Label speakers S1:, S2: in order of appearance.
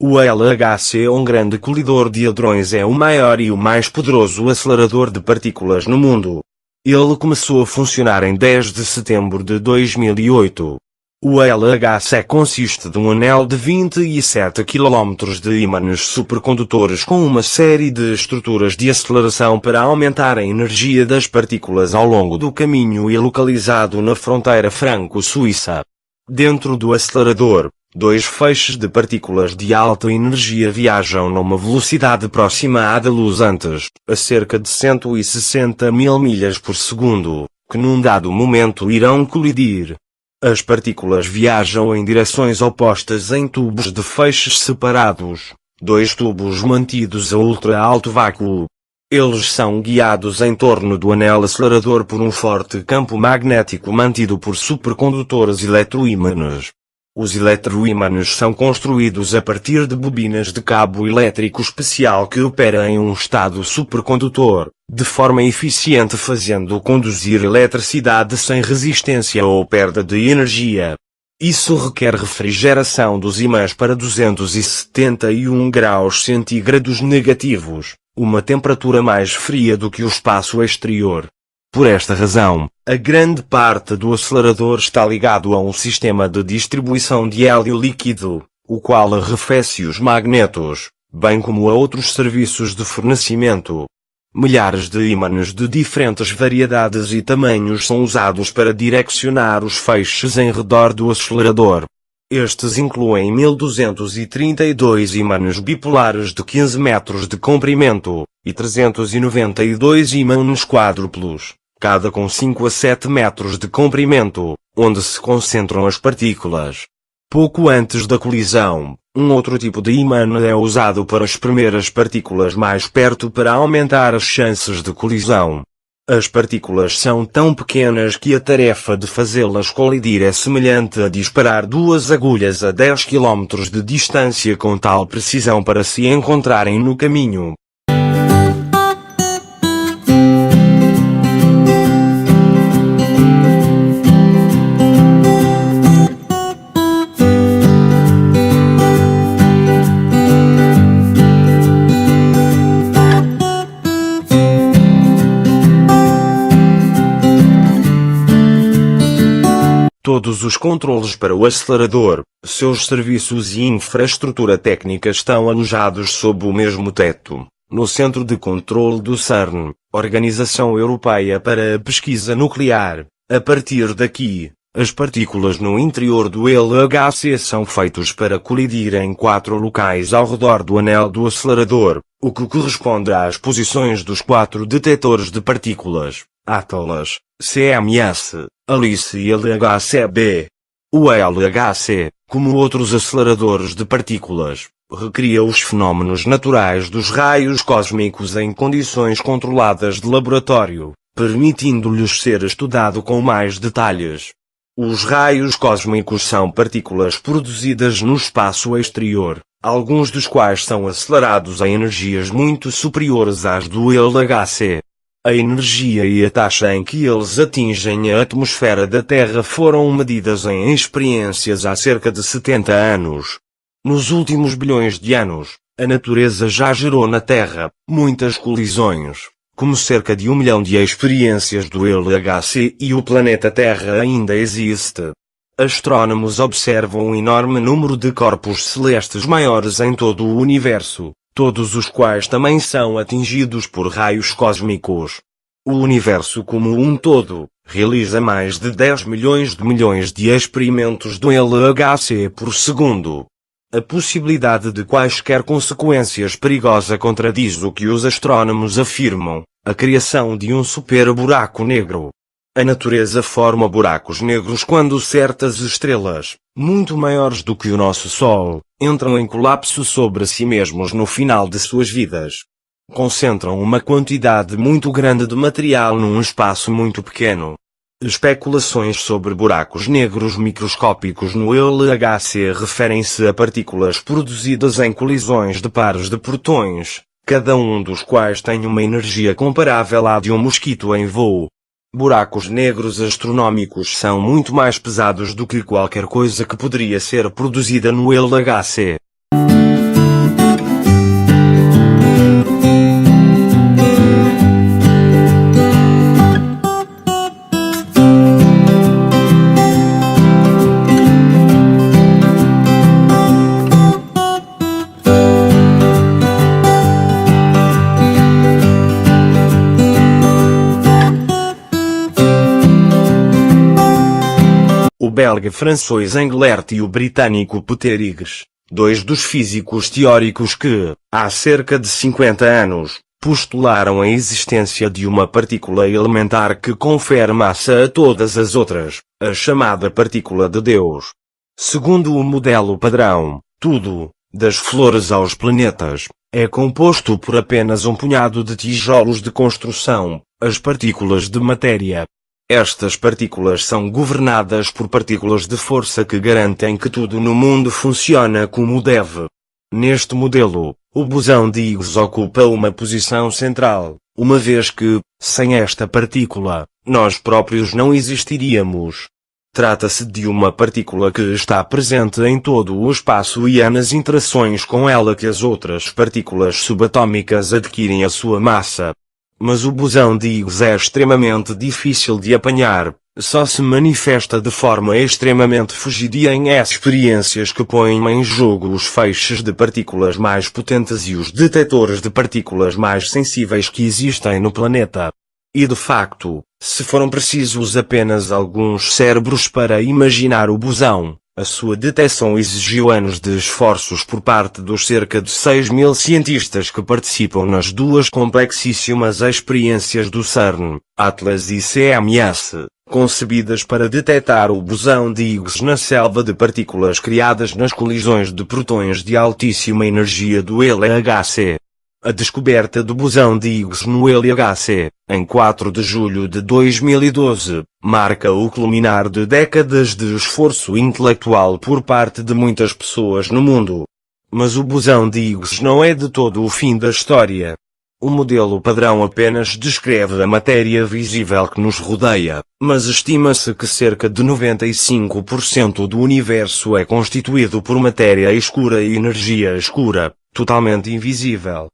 S1: O LHC, um grande colidor de hadrões, é o maior e o mais poderoso acelerador de partículas no mundo. Ele começou a funcionar em 10 de setembro de 2008. O LHC consiste de um anel de 27 km de ímãs supercondutores com uma série de estruturas de aceleração para aumentar a energia das partículas ao longo do caminho e localizado na fronteira franco-suíça. Dentro do acelerador, dois feixes de partículas de alta energia viajam numa velocidade próxima à da luz antes, a cerca de 160 mil milhas por segundo, que num dado momento irão colidir. As partículas viajam em direções opostas em tubos de feixes separados, dois tubos mantidos a ultra alto vácuo. Eles são guiados em torno do anel acelerador por um forte campo magnético mantido por supercondutores eletroímãs. Os eletroímãs são construídos a partir de bobinas de cabo elétrico especial que opera em um estado supercondutor, de forma eficiente, fazendo conduzir eletricidade sem resistência ou perda de energia. Isso requer refrigeração dos ímãs para 271 graus centígrados negativos, uma temperatura mais fria do que o espaço exterior. Por esta razão, a grande parte do acelerador está ligado a um sistema de distribuição de hélio líquido, o qual arrefece os magnetos, bem como a outros serviços de fornecimento. Milhares de ímãs de diferentes variedades e tamanhos são usados para direcionar os feixes em redor do acelerador. Estes incluem 1232 ímãs bipolares de 15 metros de comprimento, e 392 ímãs quádruplos, cada com 5 a 7 metros de comprimento, onde se concentram as partículas. Pouco antes da colisão, um outro tipo de ímã é usado para espremer as partículas mais perto para aumentar as chances de colisão. As partículas são tão pequenas que a tarefa de fazê-las colidir é semelhante a disparar duas agulhas a 10 km de distância com tal precisão para se encontrarem no caminho. Todos os controles para o acelerador, seus serviços e infraestrutura técnica estão alojados sob o mesmo teto, no Centro de Controle do CERN, Organização Europeia para a Pesquisa Nuclear. A partir daqui, as partículas no interior do LHC são feitos para colidir em 4 locais ao redor do anel do acelerador, o que corresponde às posições dos 4 detectores de partículas, Atlas, CMS, ALICE e LHCb. O LHC, como outros aceleradores de partículas, recria os fenómenos naturais dos raios cósmicos em condições controladas de laboratório, permitindo-lhes ser estudado com mais detalhes. Os raios cósmicos são partículas produzidas no espaço exterior, alguns dos quais são acelerados a energias muito superiores às do LHC. A energia e a taxa em que eles atingem a atmosfera da Terra foram medidas em experiências há cerca de 70 anos. Nos últimos bilhões de anos, a natureza já gerou na Terra muitas colisões, como cerca de 1 milhão de experiências do LHC, e o planeta Terra ainda existe. Astrônomos observam um enorme número de corpos celestes maiores em todo o universo, todos os quais também são atingidos por raios cósmicos. O universo como um todo realiza mais de 10 milhões de experimentos do LHC por segundo. A possibilidade de quaisquer consequências perigosas contradiz o que os astrônomos afirmam, a criação de um super buraco negro. A natureza forma buracos negros quando certas estrelas, muito maiores do que o nosso Sol, entram em colapso sobre si mesmos no final de suas vidas. Concentram uma quantidade muito grande de material num espaço muito pequeno. Especulações sobre buracos negros microscópicos no LHC referem-se a partículas produzidas em colisões de pares de protões, cada um dos quais tem uma energia comparável à de um mosquito em voo. Buracos negros astronômicos são muito mais pesados do que qualquer coisa que poderia ser produzida no LHC. O belga François Englert e o britânico Peter Higgs, dois dos físicos teóricos que, há cerca de 50 anos, postularam a existência de uma partícula elementar que confere massa a todas as outras, a chamada partícula de Deus. Segundo o modelo padrão, tudo, das flores aos planetas, é composto por apenas um punhado de tijolos de construção, as partículas de matéria. Estas partículas são governadas por partículas de força que garantem que tudo no mundo funciona como deve. Neste modelo, o bosão de Higgs ocupa uma posição central, uma vez que, sem esta partícula, nós próprios não existiríamos. Trata-se de uma partícula que está presente em todo o espaço e é nas interações com ela que as outras partículas subatômicas adquirem a sua massa. Mas o bosão de Higgs é extremamente difícil de apanhar, só se manifesta de forma extremamente fugidia em experiências que põem em jogo os feixes de partículas mais potentes e os detectores de partículas mais sensíveis que existem no planeta. E de facto, se foram precisos apenas alguns cérebros para imaginar o bosão, a sua detecção exigiu anos de esforços por parte dos cerca de 6.000 cientistas que participam nas duas complexíssimas experiências do CERN, Atlas e CMS, concebidas para detectar o bosão de Higgs na selva de partículas criadas nas colisões de prótons de altíssima energia do LHC. A descoberta do bosão de Higgs no LHC, em 4 de julho de 2012, marca o culminar de décadas de esforço intelectual por parte de muitas pessoas no mundo. Mas o bosão de Higgs não é de todo o fim da história. O modelo padrão apenas descreve a matéria visível que nos rodeia, mas estima-se que cerca de 95% do universo é constituído por matéria escura e energia escura, totalmente invisível.